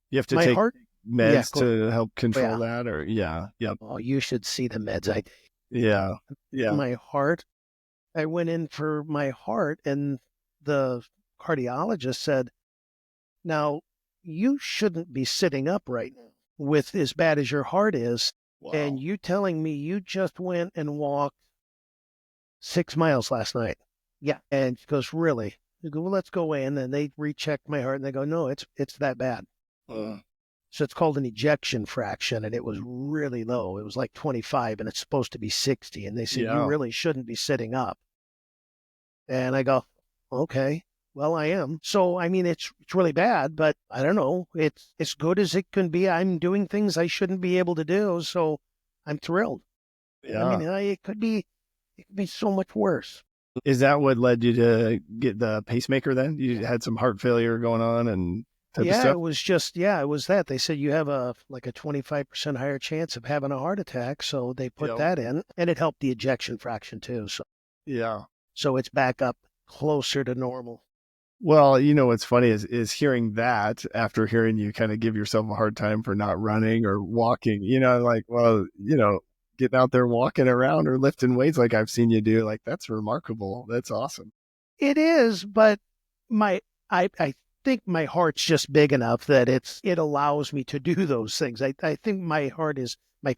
S4: You have to
S6: My
S4: take
S6: heart,
S4: meds to help control that, or Yep.
S6: Oh, you should see the meds I take.
S4: Yeah. Yeah.
S6: My heart, I went in for my heart, and the cardiologist said, now, you shouldn't be sitting up right now with as bad as your heart is.
S4: Wow.
S6: And you telling me you just went and walked 6 miles last night. Yeah. And she goes, really? I go, well, let's go in. And they recheck my heart and they go, no, it's that bad. So it's called an ejection fraction. And it was really low. It was like 25 and it's supposed to be 60. And they said, you really shouldn't be sitting up. And I go, okay, well, I am. So, I mean, it's really bad, but I don't know. It's as good as it can be. I'm doing things I shouldn't be able to do. So I'm thrilled.
S4: Yeah.
S6: I mean, it could be so much worse.
S4: Is that what led you to get the pacemaker then? You had some heart failure going on and type of
S6: Yeah,
S4: stuff?
S6: it was that. They said you have a 25% higher chance of having a heart attack, so they put
S4: Yep.
S6: that in, and it helped the ejection fraction too.
S4: Yeah.
S6: So it's back up closer to normal.
S4: Well, what's funny is hearing that after hearing you kind of give yourself a hard time for not running or walking, like, well, getting out there walking around or lifting weights like I've seen you do, like that's remarkable. That's awesome.
S6: It is, but I think my heart's just big enough that it allows me to do those things. I think my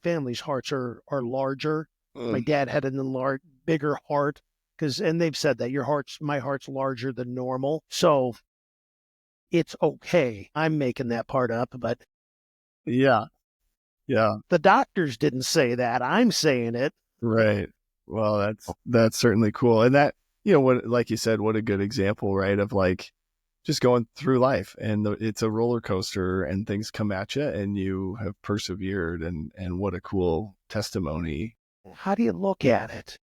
S6: family's hearts are larger. My dad had a bigger heart and they've said that my heart's larger than normal. So it's okay. I'm making that part up, but
S4: Yeah. Yeah.
S6: the doctors didn't say that. I'm saying it.
S4: Right. Well, that's certainly cool. And that, what, like you said, what a good example, right? Of like just going through life and it's a roller coaster and things come at you and you have persevered and what a cool testimony.
S6: How do you look at it?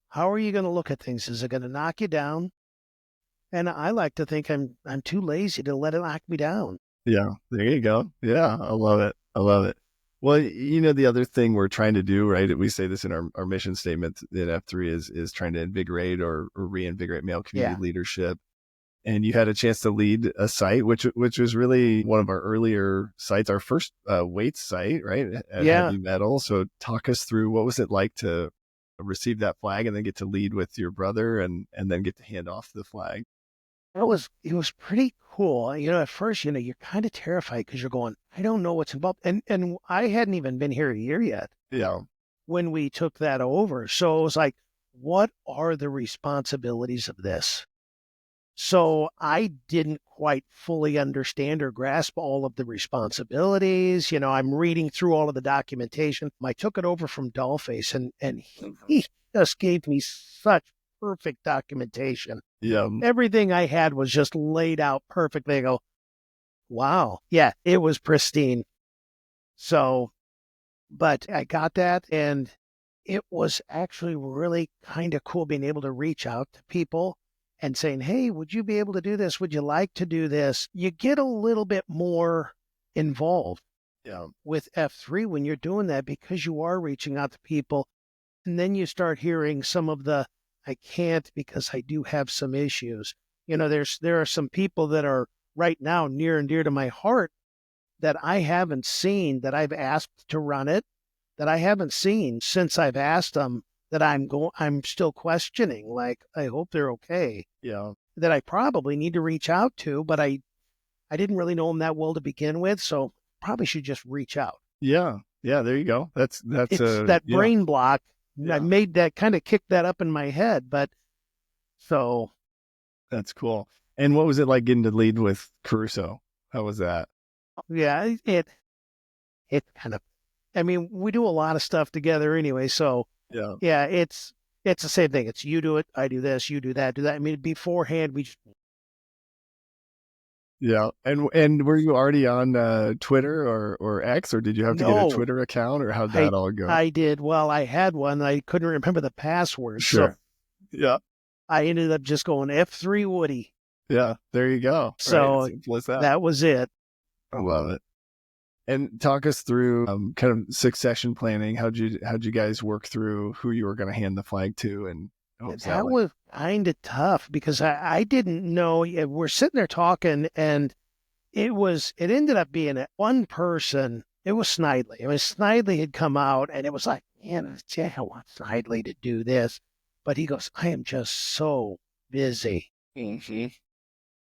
S6: How are you going to look at things? Is it going to knock you down? And I like to think I'm too lazy to let it knock me down.
S4: Yeah, there you go. Yeah, I love it. I love it. Well, the other thing we're trying to do, right? We say this in our mission statement at F3 is trying to invigorate or reinvigorate male community leadership. And you had a chance to lead a site, which was really one of our earlier sites, our first weights site, right? At Heavy Metal. So talk us through what was it like to receive that flag and then get to lead with your brother and then get to hand off the flag.
S6: It was pretty cool. At first, you're kind of terrified because you're going, I don't know what's involved. And I hadn't even been here a year yet.
S4: Yeah.
S6: When we took that over. So it was like, what are the responsibilities of this? So I didn't quite fully understand or grasp all of the responsibilities. I'm reading through all of the documentation. I took it over from Dollface and he just gave me such perfect documentation.
S4: Yeah.
S6: Everything I had was just laid out perfectly. I go, wow. Yeah, it was pristine. So, but I got that and it was actually really kind of cool being able to reach out to people and saying, hey, would you be able to do this? Would you like to do this? You get a little bit more involved with F3 when you're doing that because you are reaching out to people. And then you start hearing some of the, I can't because I do have some issues. There are some people that are right now near and dear to my heart that I haven't seen, that I've asked to run it, that I haven't seen since I've asked them, that I'm still questioning. Like, I hope they're okay.
S4: Yeah.
S6: That I probably need to reach out to, but I didn't really know them that well to begin with, so probably should just reach out.
S4: Yeah. Yeah. There you go. That's
S6: that brain block.
S4: Yeah.
S6: I made that kind of kicked that up in my head, but so
S4: that's cool. And what was it like getting to lead with Caruso? How was that?
S6: Yeah, it kind of, we do a lot of stuff together anyway. So yeah, it's the same thing. It's you do it, I do this, you do that, do that. Beforehand, we just.
S4: Yeah. And were you already on Twitter or X, or did you have to get a Twitter account, or how'd that all go?
S6: I did. Well, I had one. I couldn't remember the password.
S4: Sure.
S6: So
S4: yeah.
S6: I ended up just going F3 Woody.
S4: Yeah. There you go.
S6: So
S4: right. Simple as that.
S6: That was it.
S4: I love it. And talk us through kind of succession planning. How'd you guys work through who you were going to hand the flag to? And
S6: that was kind of tough because I didn't know. We're sitting there talking, and it ended up being one person. It was Snidely. Snidely had come out, and it was like, man, I want Snidely to do this, but he goes, I am just so busy,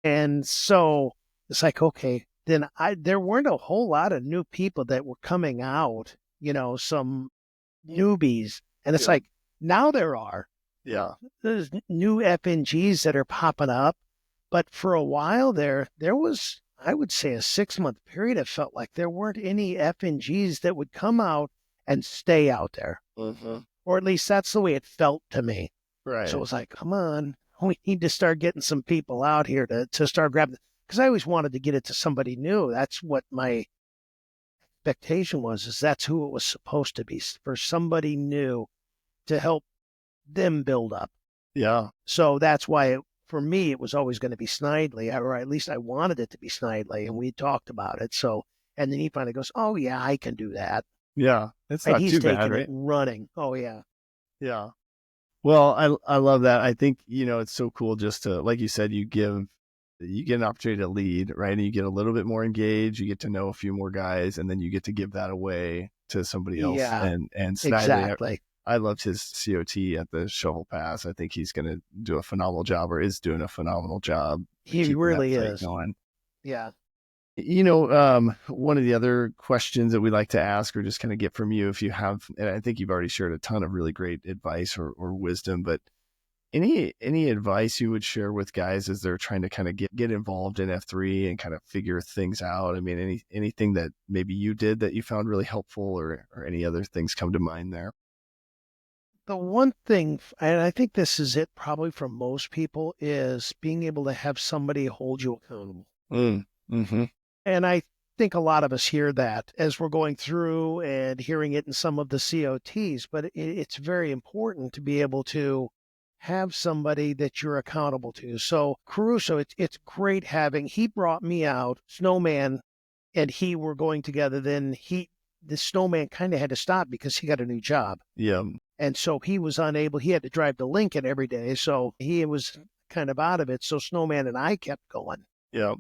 S6: and so it's like, okay. Then there weren't a whole lot of new people that were coming out, some newbies. And it's like, now there are.
S4: Yeah.
S6: There's new FNGs that are popping up. But for a while there was, I would say, a 6-month period. It felt like there weren't any FNGs that would come out and stay out there.
S4: Mm-hmm.
S6: Or at least that's the way it felt to me.
S4: Right.
S6: So it was like, come on, we need to start getting some people out here to start grabbing. Because I always wanted to get it to somebody new. That's what my expectation was, is that's who it was supposed to be, for somebody new to help them build up.
S4: Yeah.
S6: So that's why for me, it was always going to be Snidely, or at least I wanted it to be Snidely, and we talked about it. So, and then he finally goes, "Oh yeah, I can do that,"
S4: Yeah, it's
S6: and
S4: not
S6: he's
S4: too bad,
S6: taking it
S4: right?
S6: and running. Oh yeah,
S4: Yeah. Well, I love that. I think, it's so cool just to, like you said, you get an opportunity to lead, right? And you get a little bit more engaged, you get to know a few more guys, and then you get to give that away to somebody else.
S6: yeah,
S4: And Snidely,
S6: exactly.
S4: I loved his COT at the Shovel Pass. I think he's going to do a phenomenal job, or is doing a phenomenal job
S6: He
S4: keeping that
S6: really
S4: site
S6: is.
S4: going.
S6: Yeah.
S4: One of the other questions that we like to ask, or just kind of get from you, if you have, and I think you've already shared a ton of really great advice or wisdom, but any advice you would share with guys as they're trying to kind of get involved in F3 and kind of figure things out? I mean, anything that maybe you did that you found really helpful, or any other things come to mind there?
S6: The one thing, and I think this is it probably for most people, is being able to have somebody hold you accountable.
S4: Mm-hmm.
S6: And I think a lot of us hear that as we're going through and hearing it in some of the COTs, but it's very important to be able to have somebody that you're accountable to. So Caruso, it's great having, he brought me out, Snowman and he were going together. Then the Snowman kind of had to stop because he got a new job.
S4: Yeah.
S6: And so he was unable, he had to drive to Lincoln every day. So he was kind of out of it. So Snowman and I kept going.
S4: Yeah.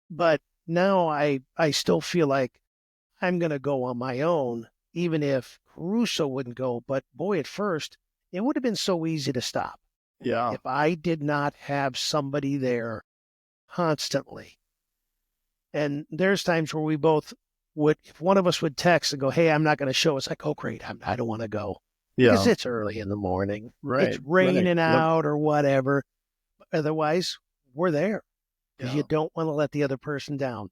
S6: But now I still feel like I'm going to go on my own, even if Caruso wouldn't go. But boy, at first, it would have been so easy to stop
S4: Yeah.
S6: if I did not have somebody there constantly. And there's times where we both would, if one of us would text and go, "Hey, I'm not going to show," it's like, "Oh, great. I don't want to go because
S4: Yeah.
S6: it's early in the morning.
S4: Right.
S6: It's raining
S4: Yep.
S6: out or whatever." Otherwise, we're there because
S4: Yeah.
S6: you don't want to let the other person down.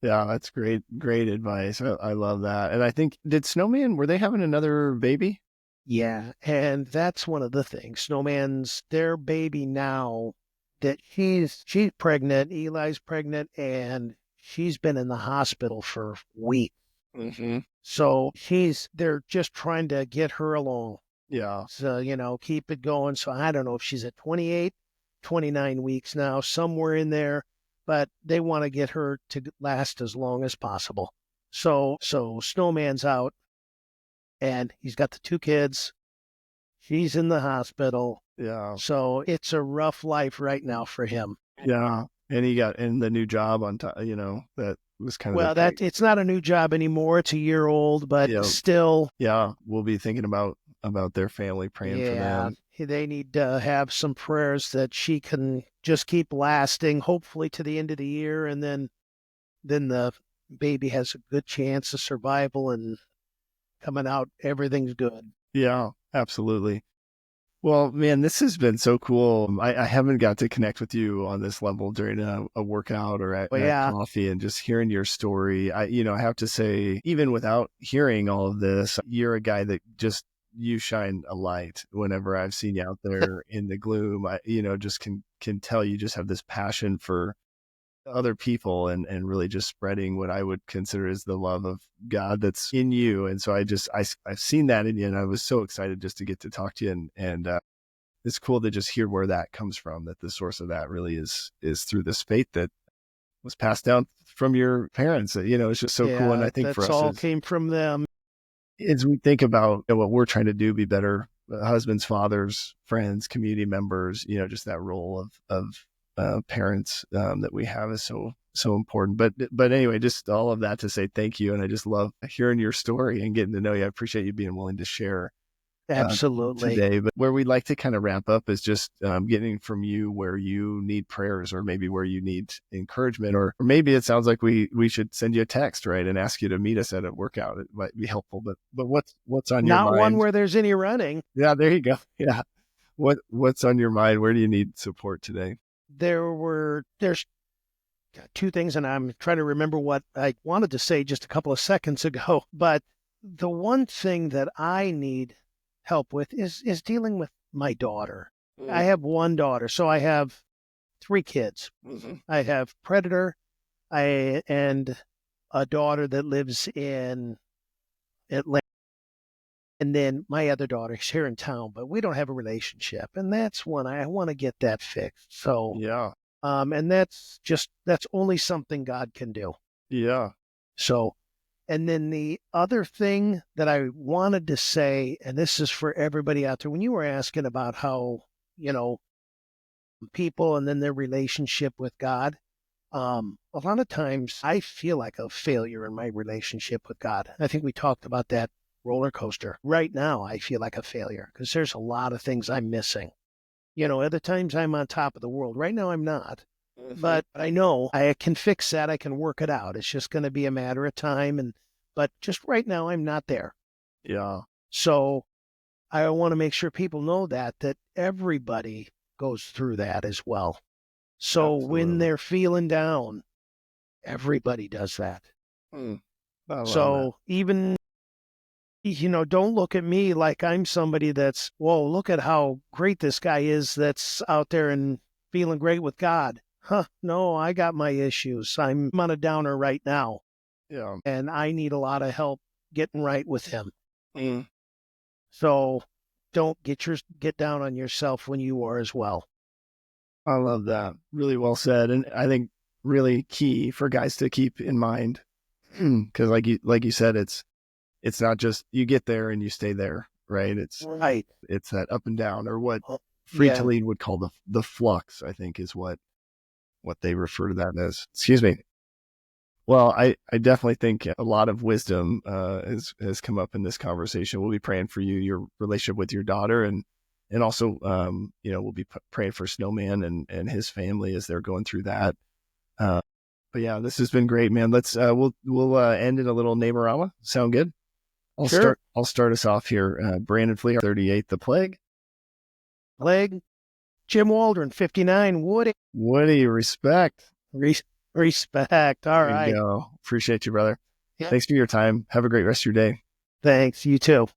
S4: Yeah, that's great advice. I love that. And I think, did Snowman, were they having another baby?
S6: Yeah. And that's one of the things. Snowman's their baby now that she's pregnant. Eli's pregnant and she's been in the hospital for weeks.
S4: Mm-hmm.
S6: So they're just trying to get her along.
S4: Yeah.
S6: So, keep it going. So I don't know if she's at 28, 29 weeks now, somewhere in there, but they want to get her to last as long as possible. So Snowman's out and he's got the two kids. She's in the hospital.
S4: Yeah.
S6: So it's a rough life right now for him.
S4: Yeah. And he got in the new job on top, that was kind of
S6: Well, it's not a new job anymore. It's a year old, but
S4: Yeah.
S6: still.
S4: Yeah. We'll be thinking about their family, praying for them.
S6: They need to have some prayers that she can just keep lasting, hopefully to the end of the year, and then the baby has a good chance of survival and coming out, everything's good.
S4: Yeah, absolutely. Well, man, this has been so cool. I haven't got to connect with you on this level during a workout or at coffee, and just hearing your story. I have to say, even without hearing all of this, you're a guy that you shine a light whenever I've seen you out there in the gloom. I, just can tell you just have this passion for other people, and really just spreading what I would consider as the love of God that's in you. And so I've seen that in you, and I was so excited just to get to talk to you, and it's cool to just hear where that comes from, that the source of that really is through this faith that was passed down from your parents. It's just so cool. And I think for us,
S6: all came from them.
S4: As we think about what we're trying to do, be better husbands, fathers, friends, community members, just that role of parents that we have is so important. But anyway, just all of that to say thank you, and I just love hearing your story and getting to know you. I appreciate you being willing to share
S6: Absolutely
S4: today. But where we'd like to kind of wrap up is just getting from you where you need prayers, or maybe where you need encouragement, or maybe it sounds like we should send you a text, right, and ask you to meet us at a workout. It might be helpful. But what's on your mind?
S6: Not one where there's any running.
S4: Yeah, there you go. Yeah, what's on your mind? Where do you need support today?
S6: There's two things, and I'm trying to remember what I wanted to say just a couple of seconds ago. But the one thing that I need help with is dealing with my daughter. I have one daughter, so I have three kids. I have Predator, and a daughter that lives in Atlanta. And then my other daughter's here in town, but we don't have a relationship. And that's when I want to get that fixed. So,
S4: Yeah.
S6: and that's only something God can do.
S4: Yeah.
S6: So, and then the other thing that I wanted to say, and this is for everybody out there, when you were asking about how, people and then their relationship with God, a lot of times I feel like a failure in my relationship with God. I think we talked about that roller coaster. Right now, I feel like a failure because there's a lot of things I'm missing. Other times I'm on top of the world. Right now, I'm not. But I know I can fix that. I can work it out. It's just going to be a matter of time. But just right now, I'm not there.
S4: Yeah.
S6: So I want to make sure people know that everybody goes through that as well. So when
S4: Absolutely.
S6: they're feeling down, everybody does that.
S4: I love
S6: So even, don't look at me like I'm somebody that's, whoa, look at how great this guy is that's out there and feeling great with God. No, I got my issues. I'm on a downer right now.
S4: Yeah.
S6: And I need a lot of help getting right with him.
S4: Mm.
S6: So don't get down on yourself when you are as well.
S4: I love that. Really well said. And I think really key for guys to keep in mind, because like you said, it's not just you get there and you stay there, right? It's that up and down, or what Friedhelin would call the flux, I think is what they refer to that as. Excuse me. Well, I definitely think a lot of wisdom has come up in this conversation. We'll be praying for you, your relationship with your daughter, and also, we'll be praying for Snowman and his family as they're going through that. But yeah, this has been great, man. Let's we'll end in a little Neighborama. Sound good? I'll start us off here. Brandon Flea, 38, The Plague.
S6: Jim Waldron, 59,
S4: Woody, respect.
S6: Respect. All right.
S4: There you go. Appreciate you, brother.
S6: Yeah.
S4: Thanks for your time. Have a great rest of your day.
S6: Thanks. You too.